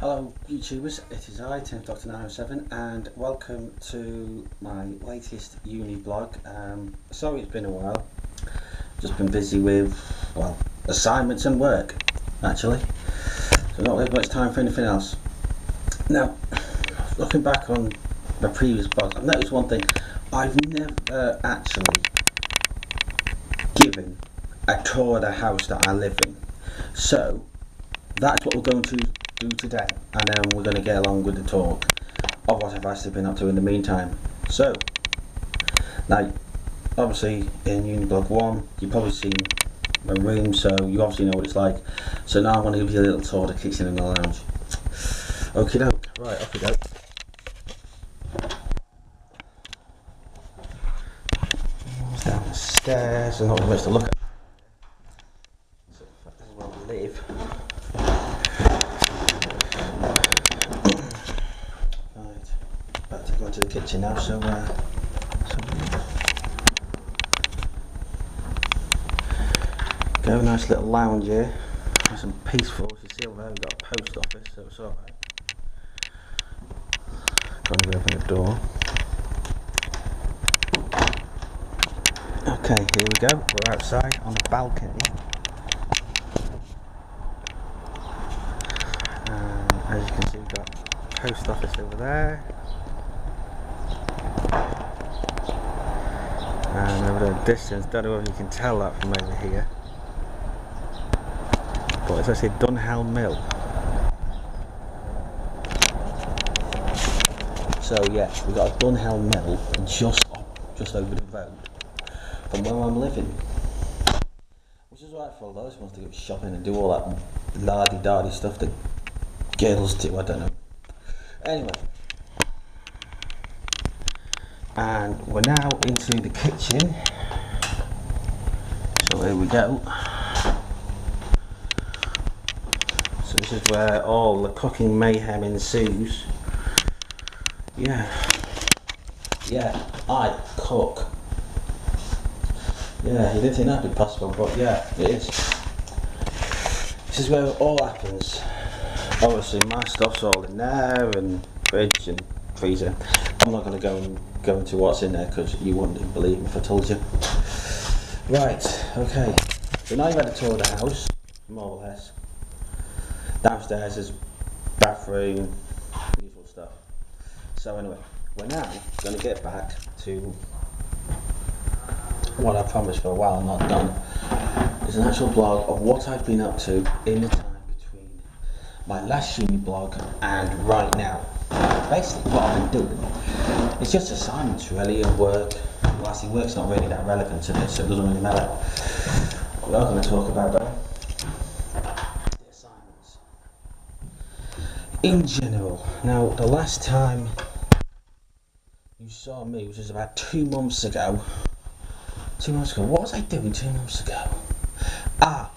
Hello YouTubers, it is I, 10th Doctor 907, and welcome to my latest uni blog. Sorry it's been a while, just been busy with, well, assignments and work, actually, so not really much time for anything else. Now, looking back on my previous blog, I've noticed one thing: I've never actually given a tour of the house that I live in, so that's what we're going to do today, and then we're going to get along with the talk of what I've actually been up to in the meantime. So, now, obviously in Uniblog 1, you've probably seen my room, so you obviously know what it's like. So now I'm going to give you a little tour of the kitchen and the lounge. Okie doke, right, off we go. Downstairs, and not much to look at. So, this is where we live. To the kitchen now, so go, nice little lounge here, nice and peaceful. As you see over there, we've got a post office, so it's alright. Gonna open the door. Okay, here we go, we're outside on the balcony, and as you can see, we've got post office over there. And over the distance, don't know if you can tell that from over here, but it's actually Dunhelm Mill. So yeah, we've got a Dunhelm Mill just over the road from where I'm living, which is right for all those who want to go shopping and do all that lardy-dardy stuff that girls do, I don't know. Anyway. And we're now into the kitchen, so here we go. So this is where all the cooking mayhem ensues. Yeah, I cook. Yeah, you didn't think that'd be possible, but yeah, it is. This is where it all happens. Obviously my stuff's all in there, and fridge and freezer. I'm not going to go into what's in there because you wouldn't even believe me if I told you. Right, okay. So now you've had a tour of the house, more or less. Downstairs is bathroom, usual stuff. So anyway, we're now going to get back to what I promised for a while and not done. It's an actual blog of what I've been up to in the time between my last uni blog and right now. Basically what I've been doing, it's just assignments really, and work. Well, actually work's not really that relevant to this, so it doesn't really matter. We are going to talk about though the assignments in general. Now, the last time you saw me, which was about 2 months ago. 2 months ago, what was I doing 2 months ago? That's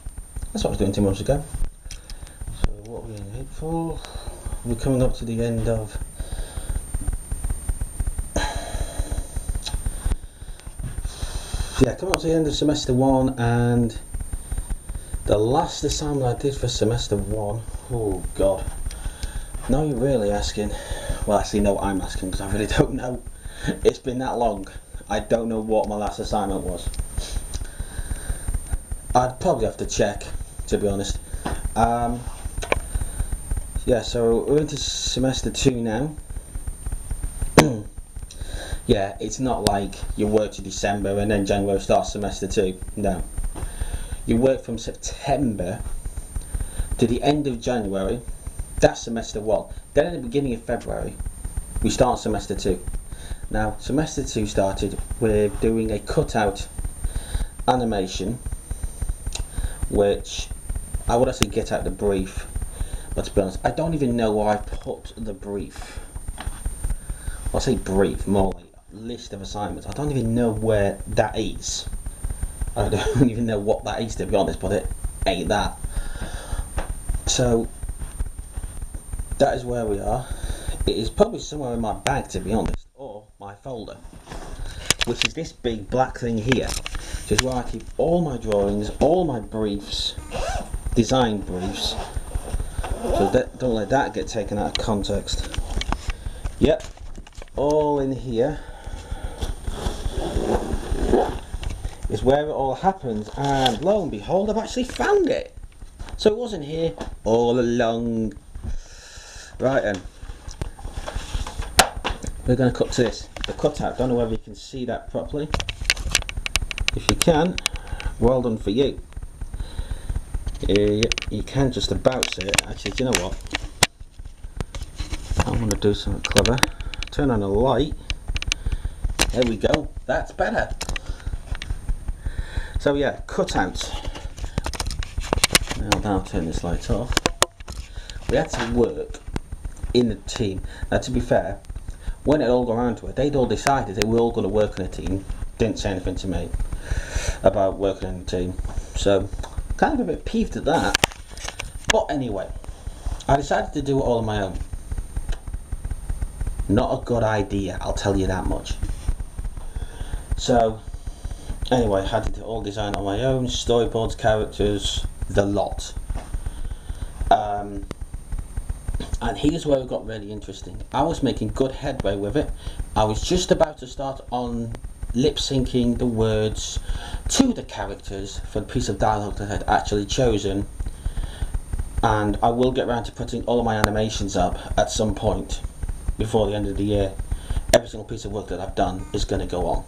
what I was doing 2 months ago. So what are we in April? We're coming up to the end of coming up to the end of semester 1, and the last assignment I did for semester 1, oh god, now you're really asking. Well, actually no, I'm asking because I really don't know. It's been that long, I don't know what my last assignment was. I'd probably have to check, to be honest. Yeah, so we're into semester 2 now. Yeah, it's not like you work to December and then January starts semester 2. No. You work from September to the end of January. That's semester 1. Then at the beginning of February, we start semester 2. Now, semester 2 started with doing a cutout animation, which I would actually get out the brief. But to be honest, I don't even know where I put the brief. Well, I say brief, more like list of assignments. I don't even know where that is. I don't even know what that is, to be honest, but it ain't that. So that is where we are. It is probably somewhere in my bag, to be honest, or my folder, which is this big black thing here, which is where I keep all my drawings, all my briefs, design briefs, So don't let that get taken out of context. Yep, all in here is where it all happens, and lo and behold, I've actually found it. So it wasn't here all along. Right then, we're going to cut to this. The cutout, don't know whether you can see that properly. If you can, well done for you. You can just about see it. Actually, do you know what? I want to do something clever. Turn on a light. There we go. That's better. So yeah, cutout. Now I'll turn this light off. We had to work in a team. Now to be fair, when it all got around to it, they'd all decided they were all going to work in a team. Didn't say anything to me about working in a team. So kind of a bit peeved at that. But anyway, I decided to do it all on my own. Not a good idea, I'll tell you that much. So anyway, I had it all designed on my own, storyboards, characters, the lot. And here's where it got really interesting. I was making good headway with it. I was just about to start on lip syncing the words to the characters for the piece of dialogue that I'd actually chosen. And I will get around to putting all of my animations up at some point before the end of the year. Every single piece of work that I've done is going to go on.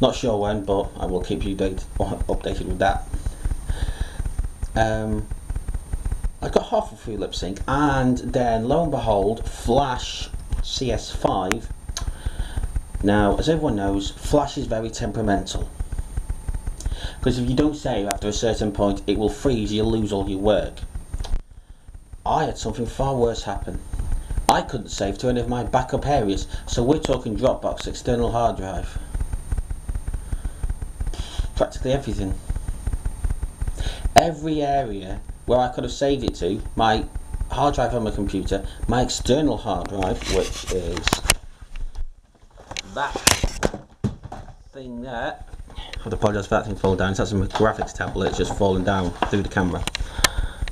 Not sure when, but I will keep you updated with that. I got halfway through lip sync, and then lo and behold, Flash CS5. Now, as everyone knows, Flash is very temperamental. Because if you don't save after a certain point, it will freeze, you'll lose all your work. I had something far worse happen. I couldn't save to any of my backup areas, so we're talking Dropbox, external hard drive. Practically everything. Every area where I could have saved it to, my hard drive on my computer, my external hard drive, which is that thing there. I would apologise for that thing falling down. It's actually my graphics tablet, it's just falling down through the camera.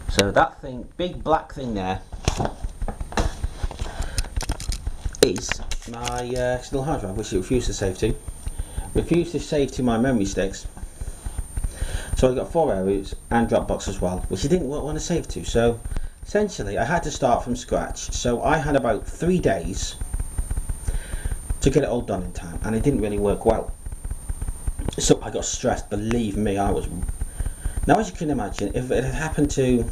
So that thing, big black thing there, is my external hard drive, which it refused to save to. Refused to save to my memory sticks. So I got 4 areas and Dropbox as well, which I didn't want to save to. So essentially I had to start from scratch. So I had about 3 days to get it all done in time, and it didn't really work well. So I got stressed, believe me, I was. Now as you can imagine, if it had happened to,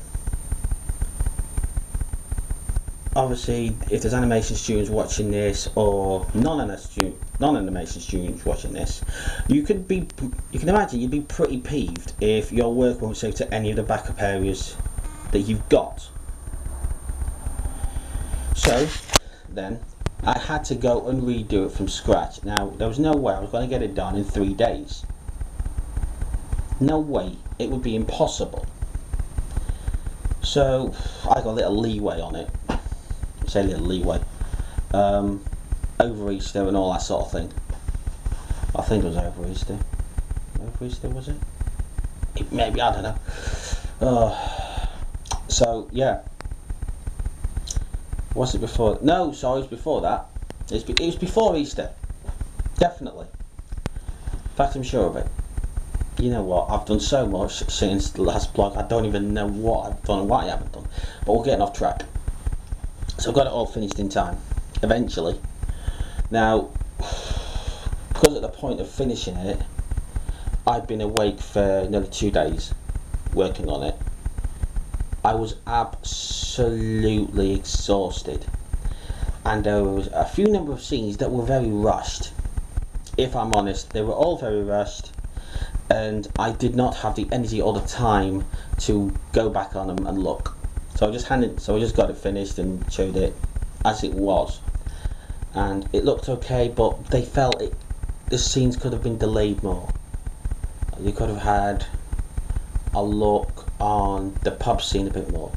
obviously if there's animation students watching this or non-animation students watching this, you can imagine you'd be pretty peeved if your work won't save to any of the backup areas that you've got. So then I had to go and redo it from scratch. Now there was no way I was going to get it done in 3 days. No way, it would be impossible. So I got a little leeway on it. Say a little leeway. Over Easter and all that sort of thing. I think it was over Easter. Over Easter, was it? Maybe, I don't know. So yeah. Was it before? No, sorry, it was before that. It was before Easter. Definitely. In fact, I'm sure of it. You know what? I've done so much since the last blog. I don't even know what I've done and what I haven't done. But we're getting off track. So I've got it all finished in time. Eventually. Now, because at the point of finishing it, I'd been awake for nearly 2 days working on it. I was absolutely exhausted, and there was a few number of scenes that were very rushed. If I'm honest, they were all very rushed, and I did not have the energy or the time to go back on them and look. So I just got it finished and showed it as it was, and it looked okay, but they felt the scenes could have been delayed more. You could have had a look on the pub scene a bit more.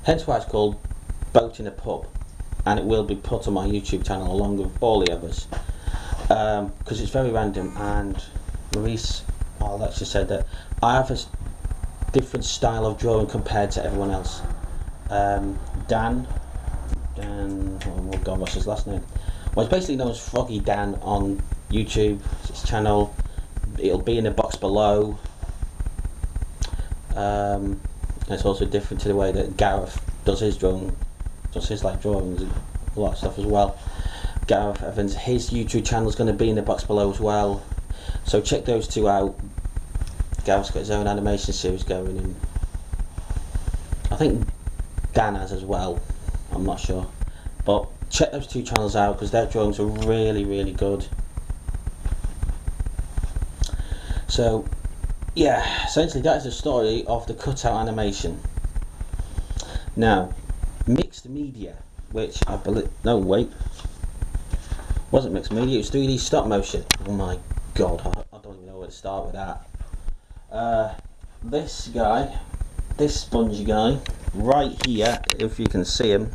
Hence why it's called Boat in a Pub, and it will be put on my YouTube channel along with all the others, because it's very random. And Maurice, Alexa, said that I have different style of drawing compared to everyone else. Dan, oh god, what's his last name? Well, it's basically known as Froggy Dan on YouTube. It's his channel. It'll be in the box below. It's also different to the way that Gareth does his drawing, like drawings and a lot of stuff as well. Gareth Evans, his YouTube channel is going to be in the box below as well. So check those two out. Gareth's got his own animation series going, and I think Dan has as well. I'm not sure, but check those two channels out because their drawings are really, really good. So yeah, essentially that is the story of the cutout animation. Now, mixed media, which I believe, no wait, wasn't mixed media, it was 3D stop motion. Oh my god, I don't even know where to start with that. This guy, this spongy guy, right here, if you can see him,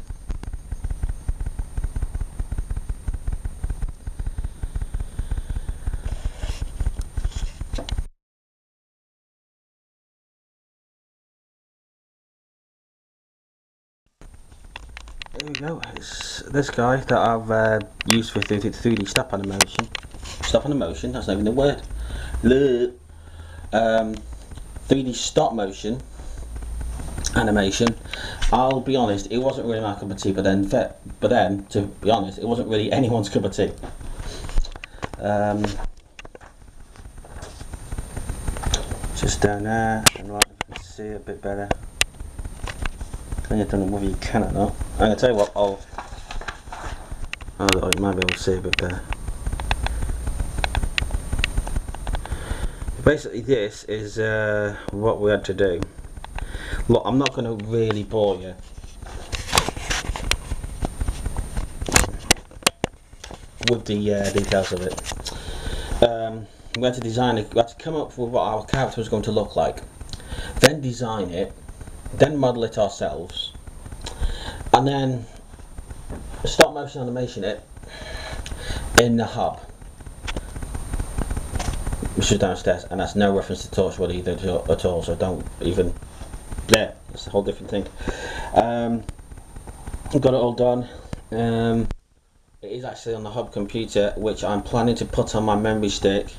there we go. It's this guy that I've used for 3D stop animation. Stop animation, that's not even the word. 3D stop motion animation. I'll be honest, it wasn't really my cup of tea, but then to be honest, it wasn't really anyone's cup of tea. Just down there, and right, you can see it a bit better. I don't know whether you can or not. I'm going to tell you what, oh, you might be able to see a bit better. Basically this is what we had to do. Look, I'm not going to really bore you. With the details of it. We had to design it, we had to come up with what our character was going to look like. Then design it. Then model it ourselves, and then stop motion animation it in the hub, which is downstairs, and that's no reference to Torchwood either at all, so don't even, there, it's a whole different thing. Got it all done. It is actually on the hub computer, which I'm planning to put on my memory stick,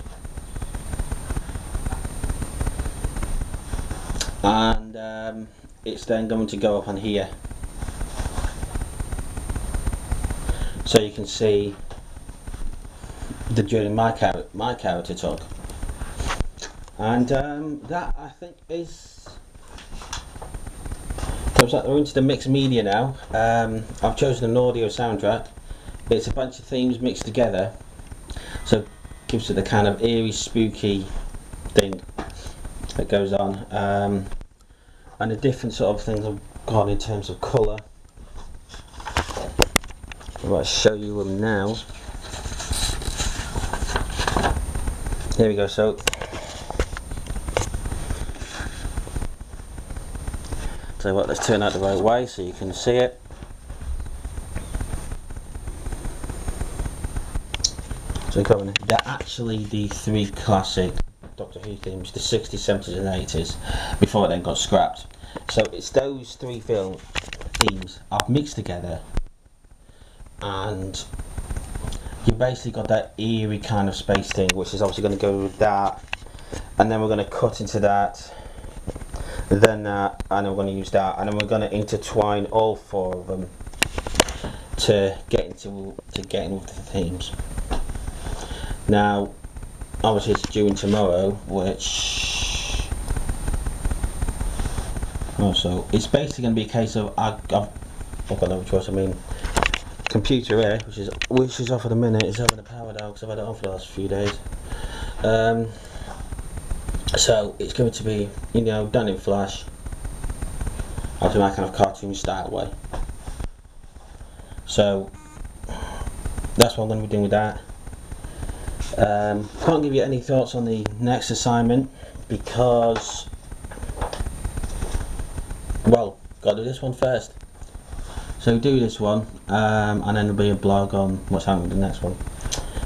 and it's then going to go up on here, so you can see the journey my character took, and that I think is. So we're into the mixed media now. I've chosen an audio soundtrack. It's a bunch of themes mixed together, so it gives it the kind of eerie, spooky thing that goes on. And the different sort of things I've got in terms of colour. I'm going to show you them now. Here we go. So tell you what, let's turn out the right way so you can see it. So they're actually the three classic Doctor Who themes, the 60s, 70s and 80s, before it then got scrapped. So it's those three themes I've mixed together, and you basically got that eerie kind of space thing, which is obviously going to go with that, and then we're going to cut into that, then that, and then we're going to use that, and then we're going to intertwine all four of them to get in with the themes. Now obviously it's due in tomorrow, which also it's basically going to be a case of I've got no choice. I mean, computer here, which is off at the minute, is having a power down because I've had it on for the last few days. So it's going to be, you know, done in Flash, after my kind of cartoon style way. So that's what I'm going to be doing with that. Can't give you any thoughts on the next assignment because, well, gotta do this one first. So do this one, and then there'll be a blog on what's happening with the next one.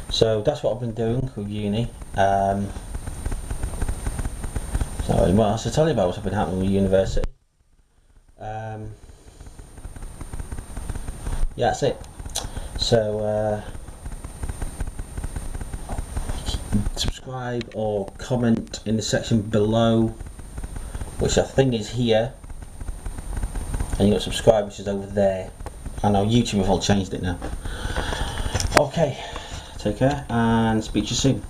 So that's what I've been doing with uni. So So what else to tell you about what's been happening with university? Yeah, that's it. So subscribe or comment in the section below, which I think is here, and you got subscribe, which is over there. I know YouTube have all changed it now. Okay, take care and speak to you soon.